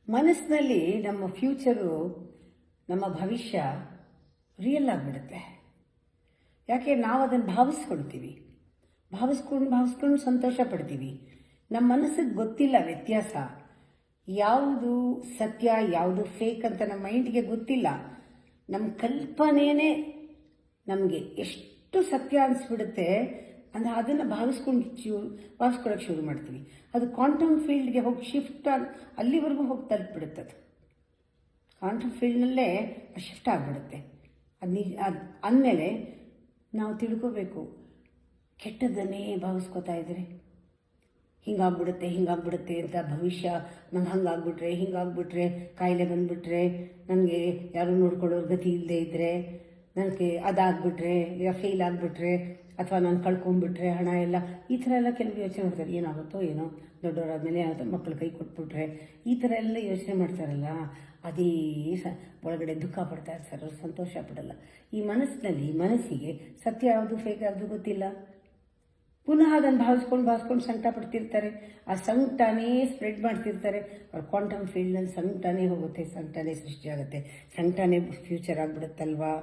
ಮನಸ್ಸಿನಲ್ಲಿ ನಮ್ಮ ಫ್ಯೂಚರು, ನಮ್ಮ ಭವಿಷ್ಯ ರಿಯಲ್ ಆಗಿಬಿಡುತ್ತೆ. ಯಾಕೆ ನಾವು ಅದನ್ನು ಭಾವಿಸ್ಕೊಂಡು ಸಂತೋಷ ಪಡ್ತೀವಿ. ನಮ್ಮ ಮನಸ್ಸಿಗೆ ಗೊತ್ತಿಲ್ಲ ವ್ಯತ್ಯಾಸ, ಯಾವುದು ಸತ್ಯ ಯಾವುದು ಫೇಕ್ ಅಂತ ನಮ್ಮ ಮೈಂಡ್ಗೆ ಗೊತ್ತಿಲ್ಲ. ನಮ್ಮ ಕಲ್ಪನೆಯೇ ನಮಗೆ ಎಷ್ಟು ಸತ್ಯ ಅನಿಸ್ಬಿಡುತ್ತೆ ಅಂದರೆ ಅದನ್ನು ಭಾವಿಸ್ಕೊಳ್ಳೋಕೆ ಶುರು ಮಾಡ್ತೀವಿ. ಅದು ಕ್ವಾಂಟಮ್ ಫೀಲ್ಡ್ಗೆ ಹೋಗಿ ಶಿಫ್ಟ್ ಅಲ್ಲಿವರೆಗೂ ಹೋಗಿ ತಲುಪಿಬಿಡುತ್ತೆ. ಅದು ಕ್ವಾಂಟಮ್ ಫೀಲ್ಡ್ನಲ್ಲೇ ಶಿಫ್ಟ್ ಆಗಿಬಿಡುತ್ತೆ. ಅದು ಅಂದಮೇಲೆ ನಾವು ತಿಳ್ಕೋಬೇಕು, ಕೆಟ್ಟದ್ದನ್ನೇ ಭಾವಿಸ್ಕೋತಾ ಇದ್ರೆ ಹಿಂಗಾಗ್ಬಿಡುತ್ತೆ ಅಂತ ಭವಿಷ್ಯ ನಂಗೆ ಹಿಂಗಾಗ್ಬಿಟ್ರೆ ಕಾಯಿಲೆ ಬಂದುಬಿಟ್ರೆ, ನನಗೆ ಯಾರು ನೋಡ್ಕೊಳ್ಳೋರು ಗತಿ ಇಲ್ಲದೆ ಇದ್ದರೆ, ನನಗೆ ಅದಾಗ್ಬಿಟ್ರೆ ಇಲ್ಲ ಫೇಲ್ ಆಗಿಬಿಟ್ರೆ, ಅಥವಾ ನಾನು ಕಳ್ಕೊಂಡ್ಬಿಟ್ರೆ ಹಣ ಎಲ್ಲ, ಈ ಥರ ಎಲ್ಲ ಕೆಲವು ಯೋಚನೆ ಮಾಡ್ತಾರೆ. ಏನಾಗುತ್ತೋ ಏನೋ, ದೊಡ್ಡವರಾದ್ಮೇಲೆ ಏನಾಗುತ್ತೋ, ಮಕ್ಕಳು ಕೈ ಕೊಟ್ಬಿಟ್ರೆ, ಈ ಥರ ಎಲ್ಲ ಯೋಚನೆ ಮಾಡ್ತಾರಲ್ಲ, ಅದೇ ಒಳಗಡೆ ದುಃಖ ಪಡ್ತಾ ಇರ್ತಾರೆ, ಅವ್ರು ಸಂತೋಷ ಪಡಲ್ಲ. ಈ ಮನಸ್ಸಿಗೆ ಸತ್ಯ ಯಾವುದು ಫೇಕ್ ಯಾವುದು ಗೊತ್ತಿಲ್ಲ. ಪುನಃ ಅದನ್ನು ಭಾವಿಸ್ಕೊಂಡು ಸಂಕಟ ಪಡ್ತಿರ್ತಾರೆ. ಆ ಸಂಕಟನೇ ಸ್ಪ್ರೆಡ್ ಮಾಡ್ತಿರ್ತಾರೆ. ಅವ್ರ ಕ್ವಾಂಟಮ್ ಫೀಲ್ಡ್ನಲ್ಲಿ ಸಂಕಟನೇ ಹೋಗುತ್ತೆ, ಸಂಕಟನೇ ಸೃಷ್ಟಿಯಾಗುತ್ತೆ, ಸಂಕಟನೇ ಫ್ಯೂಚರ್ ಆಗಿಬಿಡುತ್ತಲ್ವಾ.